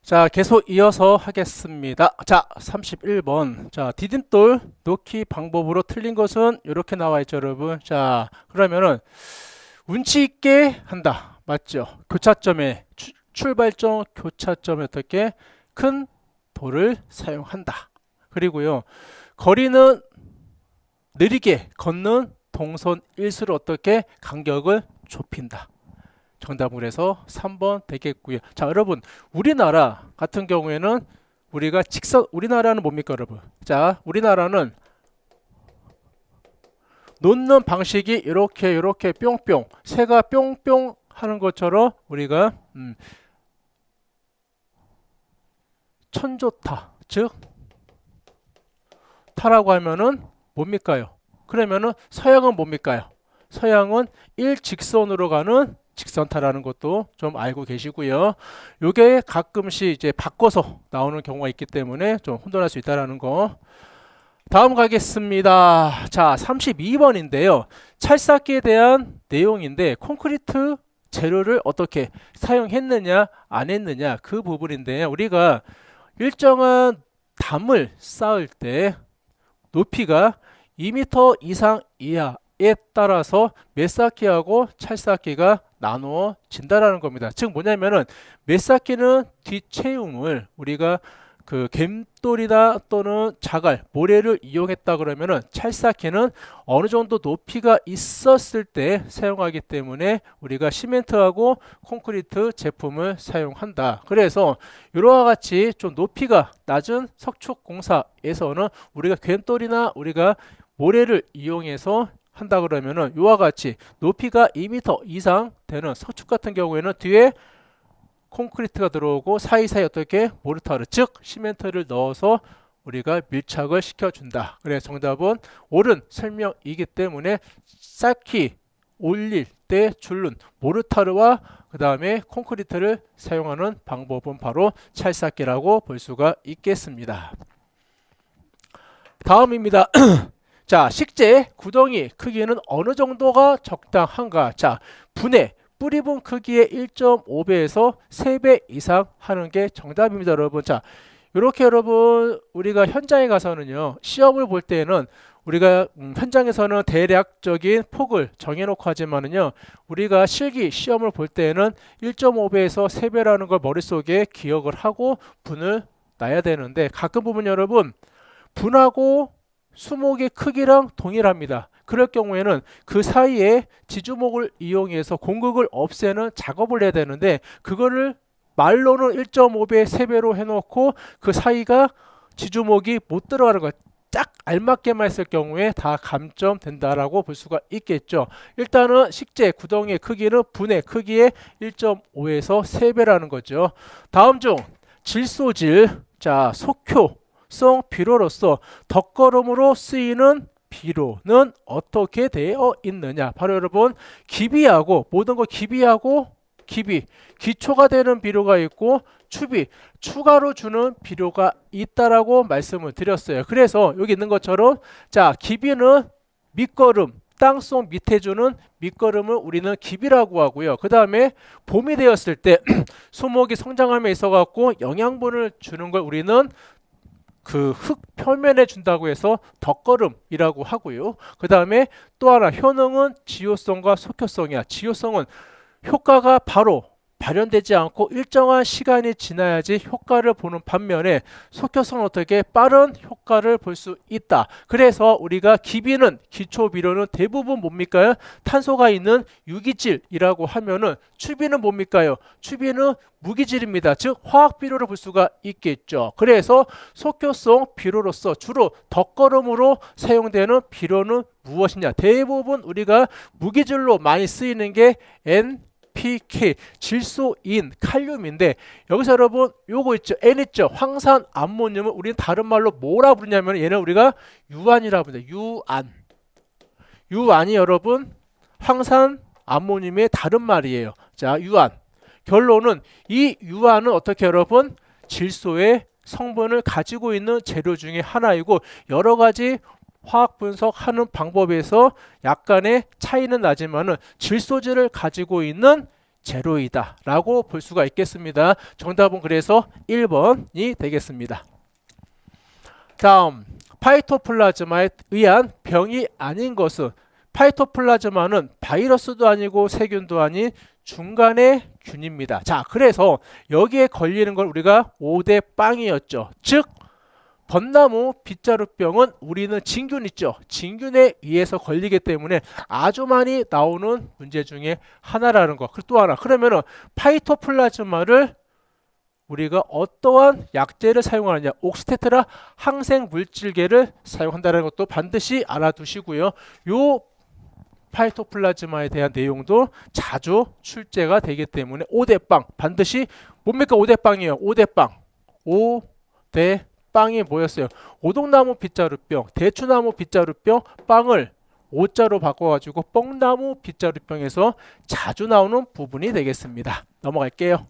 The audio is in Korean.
자, 계속 이어서 하겠습니다. 자, 31번. 자, 디딤돌 놓기 방법으로 틀린 것은 이렇게 나와 있죠, 여러분. 자, 그러면은 운치 있게 한다. 맞죠? 교차점에 출발점 교차점에 어떻게 큰 돌을 사용한다. 그리고요. 거리는 느리게 걷는 동선 일수로 어떻게 간격을 좁힌다. 정답을 해서 3번 되겠고요. 자, 여러분, 우리나라 같은 경우에는 우리가 우리나라는 뭡니까, 여러분? 자, 우리나라는 놓는 방식이 이렇게 뿅뿅, 새가 뿅뿅 하는 것처럼 우리가 천조타, 즉 타라고 하면은 뭡니까요? 그러면은 서양은 뭡니까요? 서양은 일직선으로 가는 직선타라는 것도 좀 알고 계시고요. 요게 가끔씩 이제 바꿔서 나오는 경우가 있기 때문에 좀 혼돈할 수 있다는 거. 다음 가겠습니다. 자, 32번인데요. 찰싹기에 대한 내용인데 콘크리트 재료를 어떻게 사용했느냐 안 했느냐 그 부분인데요. 우리가 일정한 담을 쌓을 때 높이가 2m 이상 이하에 따라서 메쌓기하고 찰쌓기가 나누어진다라는 겁니다. 즉 뭐냐면은 메쌓기는 뒷채움을 우리가 그 갬돌이나 또는 자갈, 모래를 이용했다 그러면은 찰쌓기는 어느 정도 높이가 있었을 때 사용하기 때문에 우리가 시멘트하고 콘크리트 제품을 사용한다. 그래서 이와 같이 좀 높이가 낮은 석축 공사에서는 우리가 갬돌이나 우리가 모래를 이용해서 한다 그러면은 이와 같이 높이가 2m 이상 되는 석축 같은 경우에는 뒤에 콘크리트가 들어오고 사이사이 어떻게 모르타르 즉 시멘트를 넣어서 우리가 밀착을 시켜준다. 그래서 정답은 옳은 설명이기 때문에 쌓기 올릴 때 줄눈 모르타르와 그 다음에 콘크리트를 사용하는 방법은 바로 찰쌓기라고 볼 수가 있겠습니다. 다음입니다. 자, 식재 구덩이 크기는 어느 정도가 적당한가? 자, 분해 뿌리분 크기의 1.5배에서 3배 이상 하는 게 정답입니다, 여러분. 자, 이렇게 여러분 우리가 현장에 가서는요 시험을 볼 때는 우리가 현장에서는 대략적인 폭을 정해놓고 하지만은요 우리가 실기 시험을 볼 때는 1.5배에서 3배라는 걸 머릿속에 기억을 하고 분을 놔야 되는데 가끔 보면 여러분 분하고 수목의 크기랑 동일합니다. 그럴 경우에는 그 사이에 지주목을 이용해서 공극을 없애는 작업을 해야 되는데 그거를 말로는 1.5배, 3배로 해놓고 그 사이가 지주목이 못 들어가는 거예요. 딱 알맞게만 했을 경우에 다 감점된다라고 볼 수가 있겠죠. 일단은 식재 구덩이의 크기는 분의 크기의 1.5에서 3배라는 거죠. 다음 중 질소질, 자 속효성 비료로서 덧걸음으로 쓰이는 비료는 어떻게 되어 있느냐? 바로 여러분 기비하고 모든 거 기비하고 기초가 되는 비료가 있고 추가로 주는 비료가 있다라고 말씀을 드렸어요. 그래서 여기 있는 것처럼 자 기비는 밑거름 땅속 밑에 주는 밑거름을 우리는 기비라고 하고요. 그 다음에 봄이 되었을 때 수목이 성장함에 있어 갖고 영양분을 주는 걸 우리는 그 흙 표면에 준다고 해서 덧거름이라고 하고요. 그 다음에 또 하나 효능은 지효성과 속효성이야. 지효성은 효과가 바로 발현되지 않고 일정한 시간이 지나야지 효과를 보는 반면에 속효성은 어떻게 빠른 효과를 볼 수 있다. 그래서 우리가 기비는 기초 비료는 대부분 뭡니까요? 탄소가 있는 유기질이라고 하면은 추비는 뭡니까요? 추비는 무기질입니다. 즉 화학 비료를 볼 수가 있겠죠. 그래서 속효성 비료로서 주로 덧걸음으로 사용되는 비료는 무엇이냐? 대부분 우리가 무기질로 많이 쓰이는 게 NPK, 질소인, 칼륨인데 여기서 여러분 요거 있죠. N 있죠. 황산 암모늄을 우리는 다른 말로 뭐라 부르냐면 얘는 우리가 유안이라고 부릅니다. 유안이 여러분 황산 암모늄의 다른 말이에요. 자, 유안. 결론은 이 유안은 어떻게 여러분 질소의 성분을 가지고 있는 재료 중에 하나이고 여러 가지 화학 분석하는 방법에서 약간의 차이는 나지만은 질소질을 가지고 있는 제로이다 라고 볼 수가 있겠습니다. 정답은 그래서 1번이 되겠습니다. 다음, 파이토플라즈마에 의한 병이 아닌 것은, 파이토플라즈마는 바이러스도 아니고 세균도 아닌 중간의 균입니다. 자, 그래서 여기에 걸리는 걸 우리가 5대 빵이었죠. 즉 벚나무 빗자루병은 우리는 진균 있죠. 진균에 의해서 걸리기 때문에 아주 많이 나오는 문제 중에 하나라는 거. 그리고 또 하나, 그러면은 파이토플라즈마를 우리가 어떠한 약제를 사용하느냐, 옥시테트라 항생 물질계를 사용한다는 것도 반드시 알아두시고요. 요 파이토플라즈마에 대한 내용도 자주 출제가 되기 때문에 5대 빵 반드시, 뭡니까 5대 빵이에요. 5대 빵. 5대 빵이 뭐였어요? 오동나무 빗자루병, 대추나무 빗자루병, 빵을 오자로 바꿔가지고 뻥나무 빗자루병에서 자주 나오는 부분이 되겠습니다. 넘어갈게요.